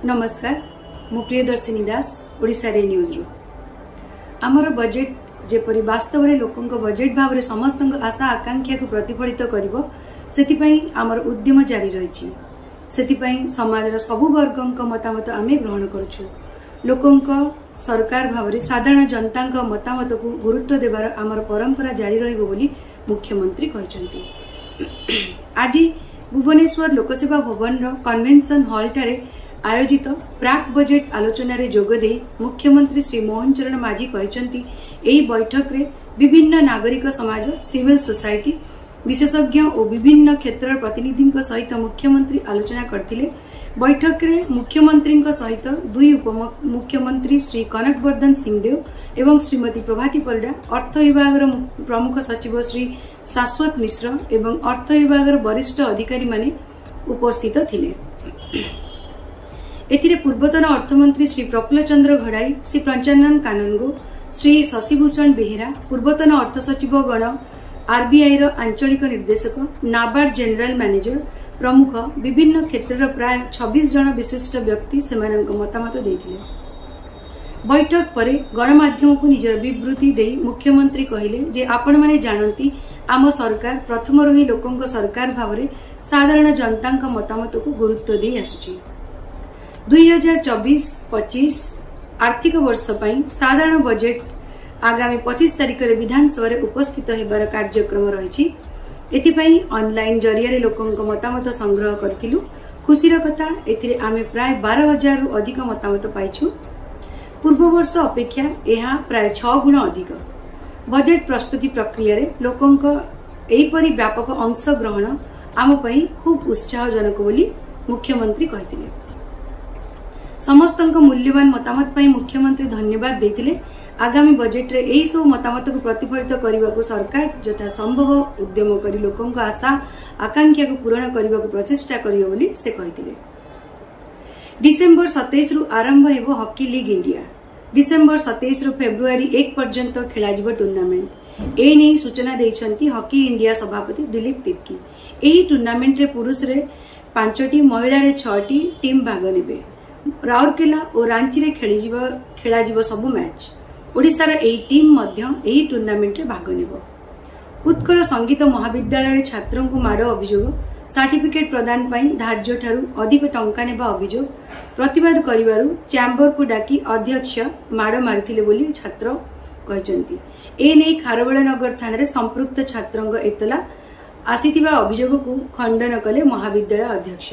नमस्कार मु प्रियदर्शिनी दास ओडिशा रे न्यूज रु आमर बजेट जेपरी वास्तव में लोकंक बजेट भाव में समस्त आशा आकांक्षा को प्रतिफलित करिवो सेतिपई आमर उद्यम जारी रही समाजर सबु वर्गक मतामत आमे ग्रहण करूछु। लोकंक सरकार भाव में साधारण जनता मतामत को गुरुत्व देवार आमर परंपरा जारी रहिबो बोली मुख्यमंत्री कहचंती। आज भुवनेश्वर लोकसेवा भवन कन्वेंशन हॉल ठारे आयोजित प्राक बजेट आलोचन जोगदे मुख्यमंत्री श्री मोहन चरण माझी कहचंती एही बैठक रे विभिन्न नागरिक समाज सिविल सोसाइटी विशेषज्ञ और विभिन्न क्षेत्र प्रतिनिधि सहित मुख्यमंत्री आलोचना करथिले। बैठक रे मुख्यमंत्री सहित दुई उपमुख्यमंत्री श्री कनकवर्धन सिंहदेव एवं श्रीमती प्रभाती परिडा, अर्थ विभाग प्रमुख सचिव श्री शाश्वत मिश्र एवं अर्थ विभाग वरिष्ठ अधिकारी माने उपस्थित थिले। एथिरे पूर्वतन अर्थमंत्री श्री प्रफुल्ल चंद्र घड़ाई, श्री पंचानन कानूनगो, श्री शशिभूषण बेहेरा, पूर्वतन अर्थ सचिव गण, आरबीआई आंचलिक निर्देशक, नाबार्ड जनरल मैनेजर प्रमुख विभिन्न क्षेत्र प्राय 26 जन विशिष्ट व्यक्ति सेमानक मतामत देथिले। बैठक परे गणमाध्यम को निजर विवृत्ति दे मुख्यमंत्री कहले जे आपण माने जानती आम सरकार प्रथम ही लोकंक सरकार भाव में साधारण जनता मतामत को गुरुत्व दे आसुची। 2024-25 आर्थिक वर्ष पई साधारण बजेट आगामी 25 तारिख रे विधानसभा रे उपस्थित हेबार कार्यक्रम रहिछि। एथिपई ऑनलाइन जरिया लोकंक मतामत संग्रह करथिलु। खुशीर कथा एथिरे आमे प्राय 12,000 रु अधिक मतामत पाइछु। पूर्व वर्ष अपेक्षा एहा प्राय 6 गुण अधिक। बजेट प्रस्तुति प्रक्रिया रे लोकंक एहीपरि व्यापक अंश ग्रहण आम पई खूब उत्साहजनक बोली मुख्यमंत्री कहिथिले। समस्त मूल्यवान मतामत पई मुख्यमंत्री धन्यवाद देथिले। आगामी बजेट रे एही सब मतामत को प्रतिफलित करने को सरकार यथा संभव उद्यम करी लोकों को आशा आकांक्षा को पूरण करने को प्रचेष्टा करियो बोली से कहिथिले। डिसेंबर 27 रु आरंभ हेबो हॉकी लीग इंडिया। डिसेंबर 27 रु फेब्रुआरी 1 पर्यंत खेला जिवो टूर्नामेंट ए नै सूचना दैछंती हॉकी इंडिया सभापति दिलीप तिर्की। एही टूर्नामेंट रे पुरुष रे 5 टी, महिला रे 6 टी टीम भाग नेबे। राउरकेला और रांची रे खेला जिवो सब मैच। ओडिशार एही टीम मध्य एही टूर्नामेंट रे भाग नेबो। उत्कल संगीत महाविद्यालय रे छात्रों को माड़ अभियोग, सर्टिफिकेट प्रदान पई धार्य ठारू अधिक टंका नेबा अभियोग प्रतिवाद करिवारु चैम्बर को डाकी अध्यक्ष माड़ मारिथिले बोली छात्र कहचंती। ए नै खारबेल नगर थाना रे संपृक्त छात्रंग एतला आसीथिबा अभियोग को खंडन कले महाविद्यालय अध्यक्ष।